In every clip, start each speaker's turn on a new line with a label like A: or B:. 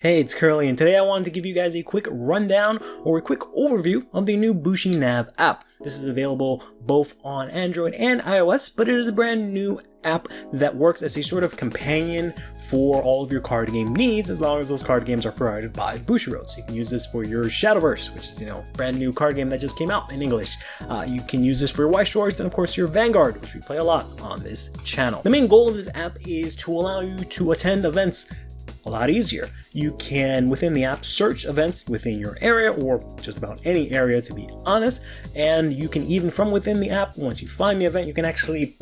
A: Hey, it's Curly, and today I wanted to give you guys a quick rundown or a quick overview of the new BushiNavi app. This is available both on Android and iOS, but it is a brand new app that works as a sort of companion for all of your card game needs, as long as those card games are provided by Bushiroad. So you can use this for your Shadowverse, which is, brand new card game that just came out in English. You can use this for your White Shores, and of course your Vanguard, which we play a lot on this channel. The main goal of this app is to allow you to attend events a lot easier. You can, within the app, search events within your area, or just about any area to be honest, and you can even, from within the app, once you find the event, you can actually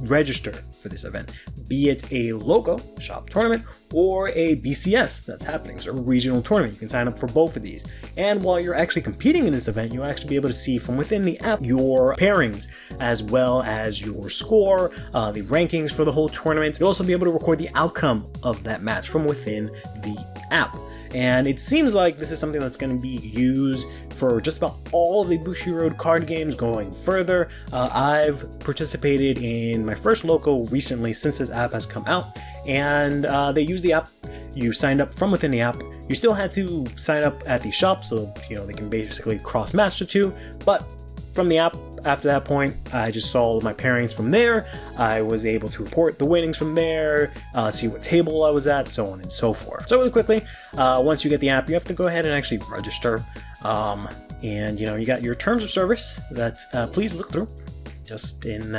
A: register for this event, be it a local shop tournament or a BCS that's happening, so a regional tournament. You can sign up for both of these, and while you're actually competing in this event, you'll actually be able to see from within the app your pairings as well as your score, the rankings for the whole tournament. You'll also be able to record the outcome of that match from within the app. And it seems like this is something that's going to be used for just about all of the Bushiroad card games going further. I've participated in my first local recently since this app has come out, and they use the app. You signed up from within the app. You still had to sign up at the shop, so they can basically cross-match the two, but from the app, after that point, I just saw all of my pairings from there. I was able to report the winnings from there, see what table I was at, so on and so forth. So really quickly, once you get the app, you have to go ahead and actually register. And you got your terms of service that please look through, just in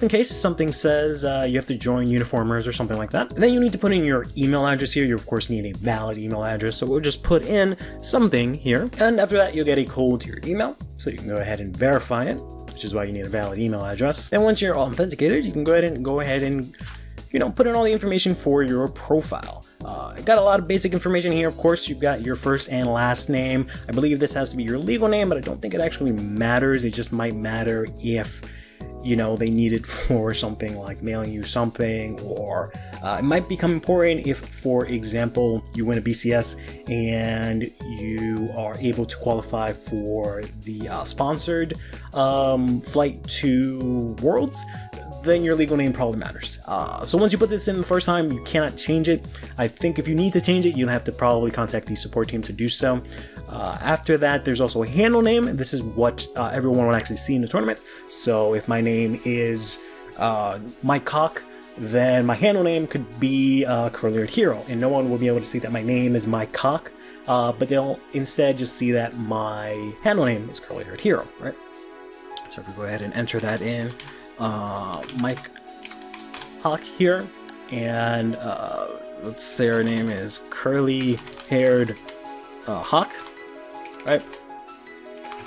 A: case something says you have to join uniformers or something like that. And then you need to put in your email address here. You of course need a valid email address, so we'll just put in something here, and after that you'll get a code to your email, so you can go ahead and verify it, which is why you need a valid email address. And once you're authenticated, you can go ahead and put in all the information for your profile. I got a lot of basic information here. Of course, you've got your first and last name. I believe this has to be your legal name, but I don't think it actually matters. It just might matter if they need it for something like mailing you something, or it might become important if, for example, you win a BCS and you are able to qualify for the sponsored flight to Worlds. Then your legal name probably matters. So once you put this in the first time, you cannot change it. I think if you need to change it, you'll have to probably contact the support team to do so. After that, there's also a handle name. This is what everyone will actually see in the tournament. So if my name is Mike Cock, then my handle name could be CurlyHaired Hero, and no one will be able to see that my name is Mike Cock, but they'll instead just see that my handle name is CurlyHaired Hero, right? So if we go ahead and enter that in, Mike Hawk here, and let's say our name is Curly-Haired Hawk, right?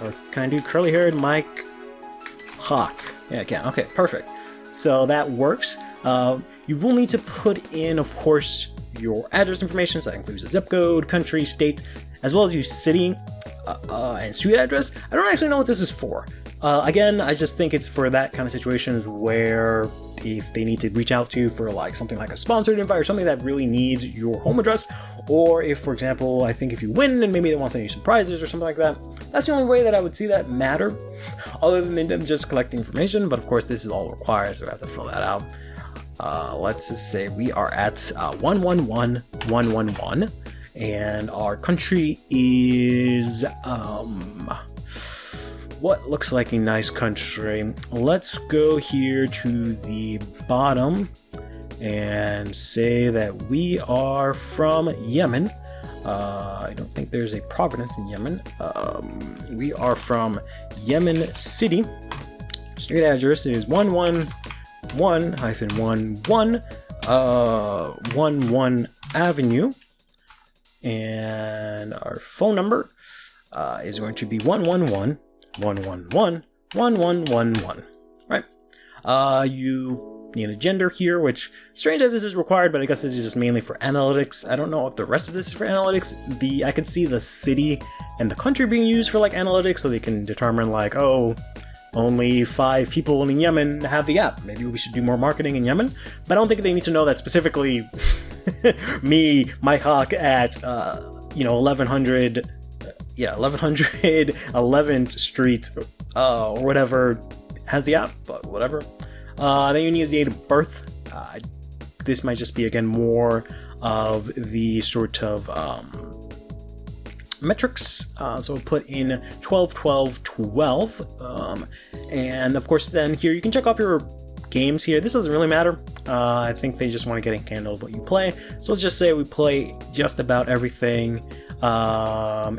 A: Or can I do Curly-Haired Mike Hawk? Yeah, I can. Okay, perfect. So that works. You will need to put in, of course, your address information, so that includes the zip code, country, state, as well as your city and street address. I don't actually know what this is for. Again, I just think it's for that kind of situations where if they need to reach out to you for something like a sponsored invite or something that really needs your home address, or if, for example, I think if you win and maybe they want to send you some prizes or something like that. That's the only way that I would see that matter, other than them just collecting information. But of course, this is all required, so I have to fill that out. Let's just say we are at 111111, and our country is what looks like a nice country. Let's go here to the bottom and say that we are from Yemen. I don't think there's a province in Yemen. We are from Yemen City. Street address is 111-11 Avenue, and our phone number is going to be 111-111-1111, right? You need a gender here, which, strange that this is required, but I guess this is just mainly for analytics. I don't know if the rest of this is for analytics. I could see the city and the country being used for analytics, so they can determine only 5 people in Yemen have the app. Maybe we should do more marketing in Yemen, but I don't think they need to know that specifically me, Mike Hawk, at 1111th Street or whatever has the app, but whatever. Then you need a date of birth. This might just be, again, more of the sort of metrics. So we'll put in 12, 12, 12. And of course, then here you can check off your games here. This doesn't really matter. I think they just want to get a handle of what you play. So let's just say we play just about everything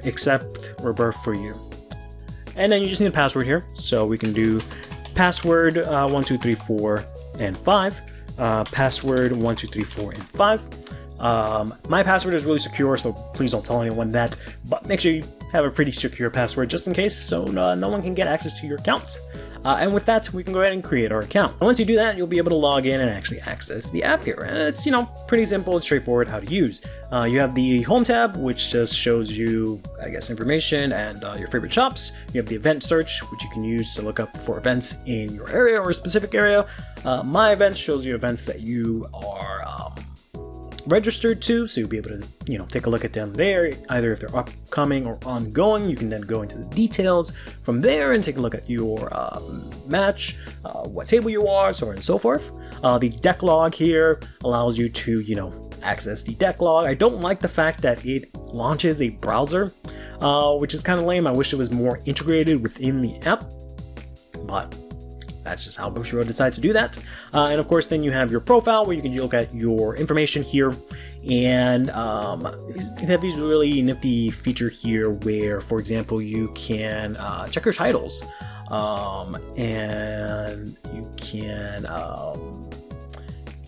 A: except Rebirth for You. And then you just need a password here. So we can do password 1, 2, 3, 4, and 5. Password 1, 2, 3, 4, and 5. My password is really secure, so please don't tell anyone that, but make sure you have a pretty secure password just in case, so no one can get access to your account. And with that, we can go ahead and create our account. And once you do that, you'll be able to log in and actually access the app here. And it's, pretty simple and straightforward how to use. You have the home tab, which just shows you, I guess, information and your favorite shops. You have the event search, which you can use to look up for events in your area or a specific area. My events shows you events that you are registered to, so you'll be able to take a look at them there, either if they're upcoming or ongoing. You can then go into the details from there and take a look at your match, what table you are, so on and so forth. The deck log here allows you to access the deck log. I don't like the fact that it launches a browser, which is kind of lame. I wish it was more integrated within the app, but that's just how Bushiroad decides to do that. And of course, then you have your profile where you can look at your information here. And you have these really nifty feature here where, for example, you can check your titles. And you can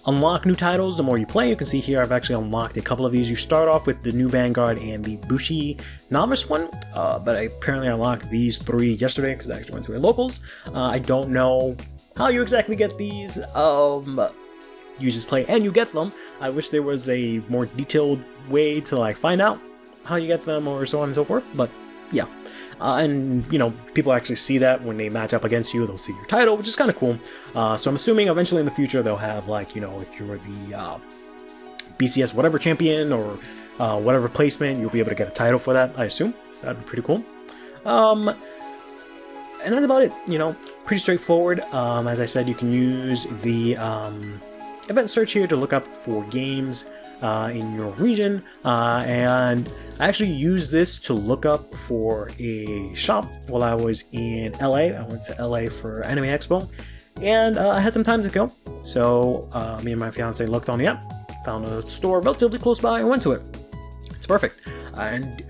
A: unlock new titles the more you play. You can see here I've actually unlocked a couple of these. You start off with the new Vanguard and the Bushi Novice one, but I apparently unlocked these 3 yesterday because I actually went to a locals. I don't know how you exactly get these. You just play and you get them. I wish there was a more detailed way to find out how you get them or so on and so forth, but yeah. And people actually see that when they match up against you, they'll see your title, which is kind of cool. So I'm assuming eventually in the future they'll have if you're the BCS whatever champion or whatever placement, you'll be able to get a title for that. I assume that'd be pretty cool. And that's about it. Pretty straightforward. As I said, you can use the event search here to look up for games in your region, and I actually used this to look up for a shop while I was in LA. I went to LA for Anime Expo, and I had some time to go, so me and my fiance looked on the app, found a store relatively close by, and went to it. It's perfect, and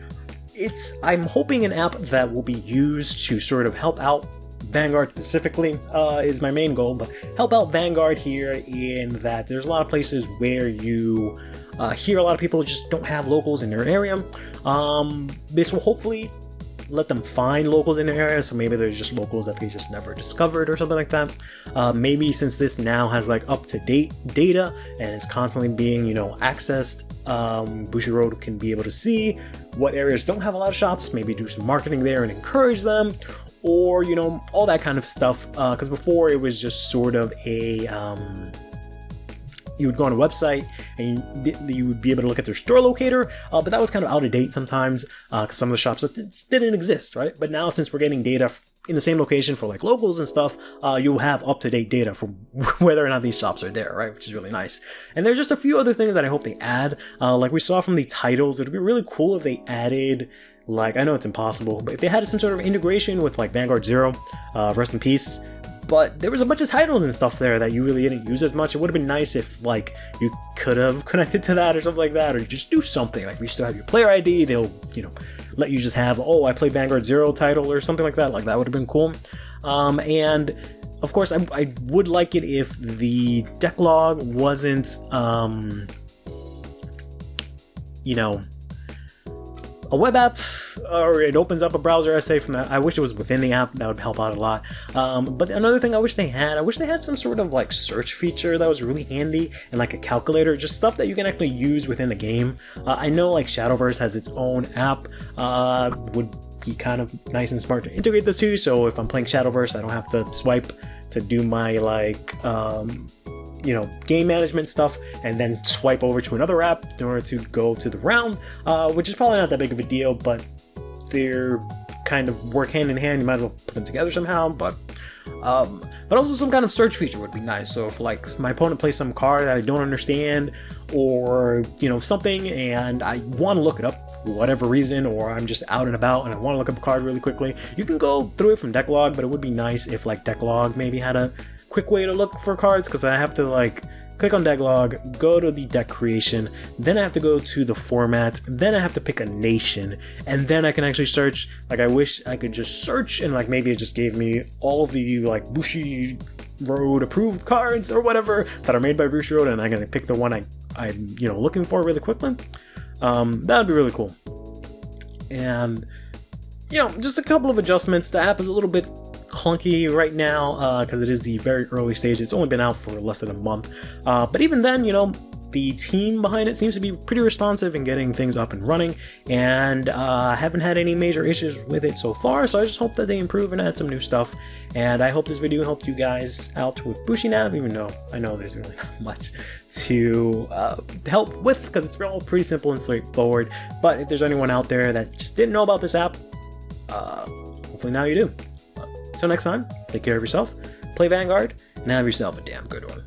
A: I'm hoping an app that will be used to sort of help out Vanguard specifically is my main goal, but help out Vanguard here in that there's a lot of places where you hear a lot of people just don't have locals in their area. This will hopefully let them find locals in their area, so maybe there's just locals that they just never discovered or something like that. Maybe since this now has up-to-date data and it's constantly being accessed, Bushiroad can be able to see what areas don't have a lot of shops, maybe do some marketing there and encourage them, or all that kind of stuff, because before it was just sort of a you would go on a website and you would be able to look at their store locator, but that was kind of out of date sometimes because some of the shops didn't exist, right? But now since we're getting data in the same location for locals and stuff, you'll have up-to-date data for whether or not these shops are there, right? Which is really nice. And there's just a few other things that I hope they add. Like we saw from the titles, it would be really cool if they added, I know it's impossible, but if they had some sort of integration with Vanguard Zero, rest in peace. But there was a bunch of titles and stuff there that you really didn't use as much. It would have been nice if you could have connected to that or something like that, or you just do something. If you still have your player ID, they'll let you just have, I played Vanguard Zero title or something like that. That would have been cool. And of course, I would like it if the deck log wasn't a web app, or it opens up a browser essay from that. I wish it was within the app. That would help out a lot. But another thing I wish they had some sort of search feature that was really handy, and a calculator, just stuff that you can actually use within the game. I know Shadowverse has its own app. Would be kind of nice and smart to integrate those two. So if I'm playing Shadowverse, I don't have to swipe to do my game management stuff and then swipe over to another app in order to go to the round, which is probably not that big of a deal, but they're kind of work hand in hand. You might as well put them together somehow, but also some kind of search feature would be nice. So if like my opponent plays some card that I don't understand, or something, and I want to look it up for whatever reason, or I'm just out and about and I want to look up a card really quickly, you can go through it from deck log. But it would be nice if like deck log maybe had a quick way to look for cards, because I have to like click on deck log, go to the deck creation, then I have to go to the format, then I have to pick a nation, and then I can actually search. Like, I wish I could just search and like maybe it just gave me all of the like Bushiroad approved cards or whatever that are made by Bushiroad, and I'm gonna pick the one I'm looking for really quickly. That would be really cool. And just a couple of adjustments. The app is a little bit clunky right now because it is the very early stage. It's only been out for less than a month, but even then, the team behind it seems to be pretty responsive in getting things up and running, and haven't had any major issues with it so far. So I just hope that they improve and add some new stuff, and I hope this video helped you guys out with BushiNav, even though I know there's really not much to help with because it's all pretty simple and straightforward. But if there's anyone out there that just didn't know about this app, hopefully now you do. Until next time, take care of yourself, play Vanguard, and have yourself a damn good one.